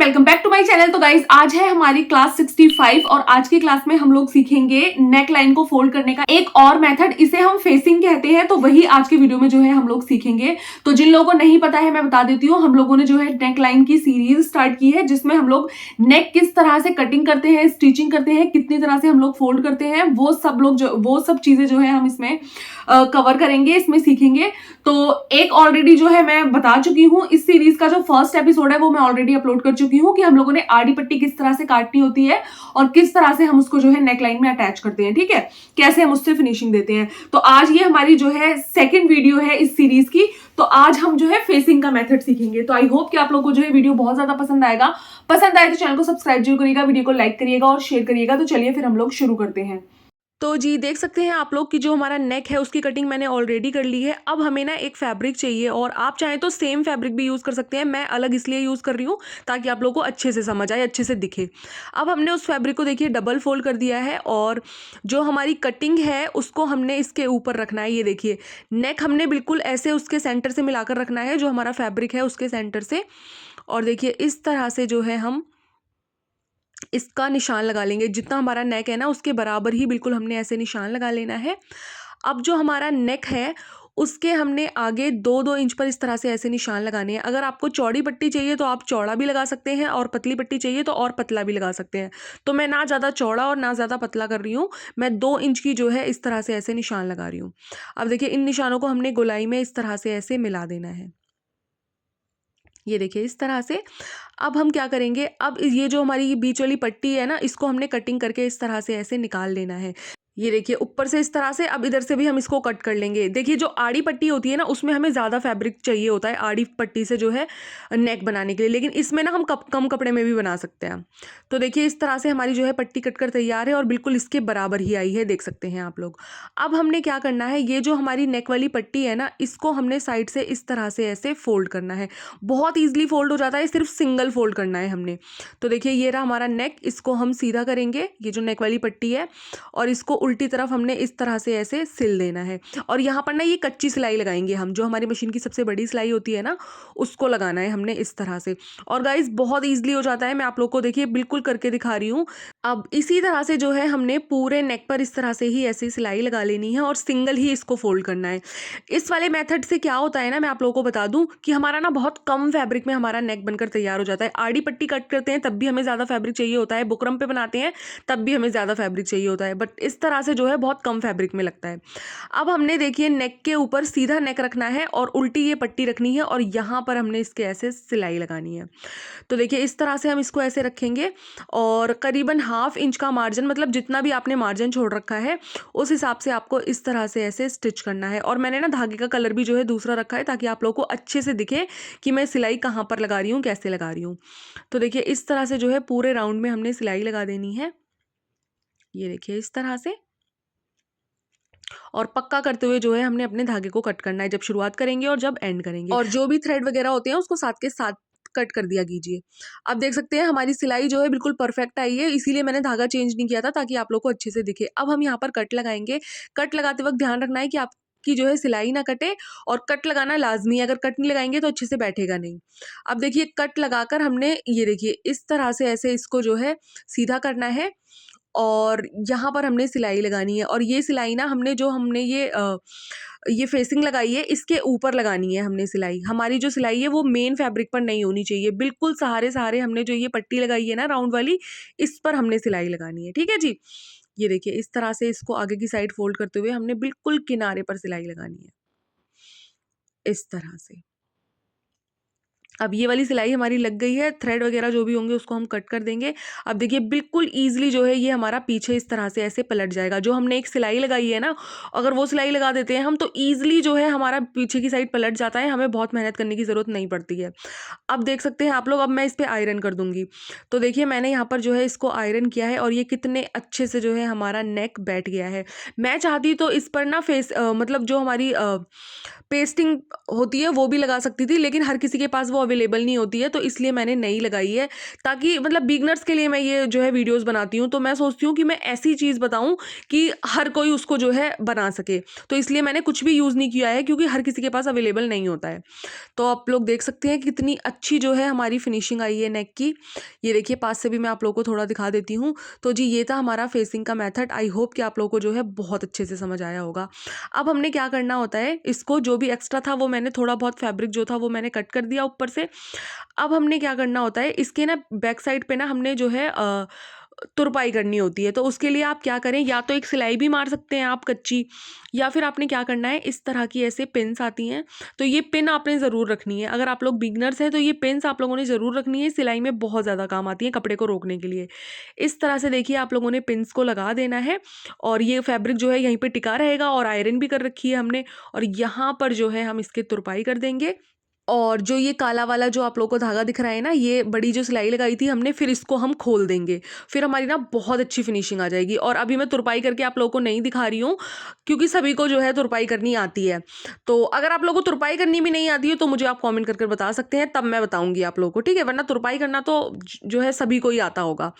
Welcome back to my channel. तो guys आज है हमारी क्लास 65 और आज की क्लास में हम लोग सीखेंगे नेक लाइन को फोल्ड करने का एक और मेथड, इसे हम फेसिंग कहते हैं। तो वही आज की वीडियो में जो है हम लोग सीखेंगे। तो जिन लोगों को नहीं पता है मैं बता देती हूँ, हम लोगों ने जो है नेक लाइन की सीरीज स्टार्ट की है जिसमें हम लोग नेक किस तरह से कटिंग करते हैं, स्टिचिंग करते हैं, कितनी तरह से हम लोग फोल्ड करते हैं, वो सब चीजें जो है हम इसमें कवर करेंगे, इसमें सीखेंगे। तो एक ऑलरेडी जो है मैं बता चुकी हूँ, इस सीरीज का जो फर्स्ट एपिसोड है वो मैं ऑलरेडी अपलोड कर चुकी हूँ कि हम लोगों ने आड़ी पट्टी किस तरह से काटनी होती है और किस तरह से हम उसको जो है नेक लाइन में अटैच करते हैं, ठीक है, कैसे हम उससे फिनिशिंग देते हैं। तो आज ये हमारी जो है सेकंड वीडियो है इस सीरीज की। तो आज हम जो है फेसिंग का मेथड सीखेंगे। तो आई होप कि आप लोगों को जो है वीडियो बहुत ज्यादा पसंद आएगा। पसंद आए तो चैनल को सब्सक्राइब जरूर करिएगा, वीडियो को लाइक करिएगा और शेयर करिएगा। तो चलिए फिर हम लोग शुरू करते हैं। तो जी देख सकते हैं आप लोग कि जो हमारा नेक है उसकी कटिंग मैंने ऑलरेडी कर ली है। अब हमें ना एक फैब्रिक चाहिए और आप चाहें तो सेम फैब्रिक भी यूज़ कर सकते हैं। मैं अलग इसलिए यूज़ कर रही हूँ ताकि आप लोगों को अच्छे से समझ आए, अच्छे से दिखे। अब हमने उस फैब्रिक को देखिए डबल फोल्ड कर दिया है और जो हमारी कटिंग है उसको हमने इसके ऊपर रखना है। ये देखिए नेक हमने बिल्कुल ऐसे उसके सेंटर से मिलाकर रखना है, जो हमारा फैब्रिक है उसके सेंटर से। और देखिए इस तरह से जो है हम इसका निशान लगा लेंगे। जितना हमारा नेक है ना उसके बराबर ही बिल्कुल हमने ऐसे निशान लगा लेना है। अब जो हमारा नेक है उसके हमने आगे 2-2 इंच पर इस तरह से ऐसे निशान लगाने हैं। अगर आपको चौड़ी पट्टी चाहिए तो आप चौड़ा भी लगा सकते हैं और पतली पट्टी चाहिए तो और पतला भी लगा सकते हैं। तो मैं ना ज़्यादा चौड़ा और ना ज़्यादा पतला कर रही हूँ, मैं 2 इंच की जो है इस तरह से ऐसे निशान लगा रही हूँ। अब देखिए इन निशानों को हमने गोलाई में इस तरह से ऐसे मिला देना है। ये देखिए इस तरह से। अब हम क्या करेंगे, अब ये जो हमारी बीच वाली पट्टी है ना इसको हमने कटिंग करके इस तरह से ऐसे निकाल लेना है। ये देखिए ऊपर से इस तरह से। अब इधर से भी हम इसको कट कर लेंगे। देखिए जो आड़ी पट्टी होती है ना उसमें हमें ज़्यादा फैब्रिक चाहिए होता है आड़ी पट्टी से जो है नेक बनाने के लिए, लेकिन इसमें ना हम कम कपड़े में भी बना सकते हैं। तो देखिए इस तरह से हमारी जो है पट्टी कट कर तैयार है और बिल्कुल इसके बराबर ही आई है, देख सकते हैं आप लोग। अब हमने क्या करना है, ये जो हमारी नेक वाली पट्टी है ना इसको हमने साइड से इस तरह से ऐसे फोल्ड करना है। बहुत ईजिली फोल्ड हो जाता है, सिर्फ सिंगल फोल्ड करना है हमने। तो देखिए ये रहा हमारा नेक, इसको हम सीधा करेंगे, ये जो नेक वाली पट्टी है, और इसको उल्टी तरफ हमने इस तरह से ऐसे सिल देना है। और यहाँ पर ना ये कच्ची सिलाई लगाएंगे हम, जो हमारी मशीन की सबसे बड़ी सिलाई होती है ना उसको लगाना है हमने इस तरह से। और गाइस बहुत ईजिली हो जाता है, मैं आप लोग को देखिए बिल्कुल करके दिखा रही हूँ। अब इसी तरह से जो है हमने पूरे नेक पर इस तरह से ही ऐसी सिलाई लगा लेनी है और सिंगल ही इसको फोल्ड करना है। इस वाले मेथड से क्या होता है ना, मैं आप लोगों को बता दूं कि हमारा ना बहुत कम फैब्रिक में हमारा नेक बनकर तैयार हो जाता है। आड़ी पट्टी कट करते हैं तब भी हमें ज़्यादा फैब्रिक चाहिए होता है, बुकरम पे बनाते हैं तब भी हमें ज़्यादा फैब्रिक चाहिए होता है, बट इस तरह से जो है बहुत कम फैब्रिक में लगता है। अब हमने देखिए नेक के ऊपर सीधा नेक रखना है और उल्टी ये पट्टी रखनी है और यहाँ पर हमने इसके ऐसे सिलाई लगानी है। तो देखिए इस तरह से हम इसको ऐसे रखेंगे और करीबन 1/2 इंच का मार्जिन, मतलब जितना भी आपने मार्जिन छोड़ रखा है उस हिसाब से आपको इस तरह से ऐसे स्टिच करना है। और मैंने ना धागे का कलर भी जो है दूसरा रखा है ताकि आप लोगों को अच्छे से दिखे कि मैं सिलाई कहाँ पर लगा रही हूँ, कैसे लगा रही हूँ। तो देखिए इस तरह से जो है पूरे राउंड में हमने सिलाई लगा देनी है। ये देखिए इस तरह से। और पक्का करते हुए जो है हमने अपने धागे को कट करना है, जब शुरुआत करेंगे और जब एंड करेंगे। और जो भी थ्रेड वगैरह होते हैं उसको साथ के साथ कट कर दिया कीजिए। अब देख सकते हैं हमारी सिलाई जो है बिल्कुल परफेक्ट आई है, इसीलिए मैंने धागा चेंज नहीं किया था ताकि आप लोग को अच्छे से दिखे। अब हम यहाँ पर कट लगाएंगे। कट लगाते वक्त ध्यान रखना है कि आपकी जो है सिलाई ना कटे, और कट लगाना लाजमी है, अगर कट नहीं लगाएंगे तो अच्छे से बैठेगा नहीं। अब देखिए कट लगाकर हमने ये देखिए इस तरह से ऐसे इसको जो है सीधा करना है और यहाँ पर हमने सिलाई लगानी है। और ये सिलाई ना हमने ये फेसिंग लगाई है इसके ऊपर लगानी है हमने सिलाई। हमारी जो सिलाई है वो मेन फैब्रिक पर नहीं होनी चाहिए, बिल्कुल सहारे सहारे हमने जो ये पट्टी लगाई है ना राउंड वाली, इस पर हमने सिलाई लगानी है, ठीक है जी। ये देखिए इस तरह से इसको आगे की साइड फोल्ड करते हुए हमने बिल्कुल किनारे पर सिलाई लगानी है इस तरह से। अब ये वाली सिलाई हमारी लग गई है, थ्रेड वगैरह जो भी होंगे उसको हम कट कर देंगे। अब देखिए बिल्कुल ईजिली जो है ये हमारा पीछे इस तरह से ऐसे पलट जाएगा। जो हमने एक सिलाई लगाई है ना, अगर वो सिलाई लगा देते हैं हम तो ईजिली जो है हमारा पीछे की साइड पलट जाता है, हमें बहुत मेहनत करने की ज़रूरत नहीं पड़ती है। अब देख सकते हैं आप लोग, अब मैं इस पर आयरन कर दूंगी। तो देखिए मैंने यहाँ पर जो है इसको आयरन किया है और ये कितने अच्छे से जो है हमारा नेक बैठ गया है। मैं चाहती तो इस पर ना मतलब जो हमारी पेस्टिंग होती है वो भी लगा सकती थी, लेकिन हर किसी के पास वो अवेलेबल नहीं होती है, तो इसलिए मैंने नई लगाई है, ताकि मतलब बिगनर्स के लिए मैं ये जो है वीडियोस बनाती हूँ। तो मैं सोचती हूँ कि मैं ऐसी चीज़ बताऊँ कि हर कोई उसको जो है बना सके, तो इसलिए मैंने कुछ भी यूज़ नहीं किया है, क्योंकि हर किसी के पास अवेलेबल नहीं होता है। तो आप लोग देख सकते हैं कितनी अच्छी जो है हमारी फिनिशिंग आई है नेक की। ये देखिए, पास से भी मैं आप लोगों को थोड़ा दिखा देती हूँ। तो जी, ये था हमारा फेसिंग का मेथड। आई होप कि आप लोगों को जो है बहुत अच्छे से समझ आया होगा। अब हमने क्या करना होता है, इसको जो भी एक्स्ट्रा था वो मैंने थोड़ा बहुत फैब्रिक जो था वो मैंने कट कर दिया ऊपर से। अब हमने क्या करना होता है, इसके ना बैक साइड पे ना हमने जो है तुरपाई करनी होती है। तो उसके लिए आप क्या करें, या तो एक सिलाई भी मार सकते हैं आप कच्ची, या फिर आपने क्या करना है, इस तरह की ऐसे पिन्स आती हैं, तो ये पिन आपने ज़रूर रखनी है। अगर आप लोग बिगनर्स हैं तो ये पिन्स आप लोगों ने ज़रूर रखनी है, सिलाई में बहुत ज़्यादा काम आती है कपड़े को रोकने के लिए। इस तरह से देखिए, आप लोगों ने पिन्स को लगा देना है, और ये फैब्रिक जो है यहीं पे टिका रहेगा, और आयरन भी कर रखी है हमने, और यहाँ पर जो है हम इसके तुरपाई कर देंगे। और जो ये काला वाला जो आप लोगों को धागा दिख रहा है ना, ये बड़ी जो सिलाई लगाई थी हमने, फिर इसको हम खोल देंगे, फिर हमारी ना बहुत अच्छी फिनिशिंग आ जाएगी। और अभी मैं तुरपाई करके आप लोगों को नहीं दिखा रही हूँ, क्योंकि सभी को जो है तुरपाई करनी आती है। तो अगर आप लोगों को तुरपाई करनी भी नहीं आती है तो मुझे आप कॉमेंट करके बता सकते हैं, तब मैं बताऊंगी आप लोगों को, ठीक है। वरना तुरपाई करना तो जो है सभी को ही आता होगा।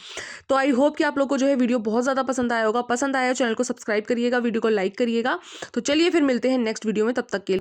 तो आई होप कि आप लोगों को जो है वीडियो बहुत ज़्यादा पसंद आया होगा। पसंद आया चैनल को सब्सक्राइब करिएगा, वीडियो को लाइक करिएगा। तो चलिए फिर मिलते हैं नेक्स्ट वीडियो में, तब तक के लिए।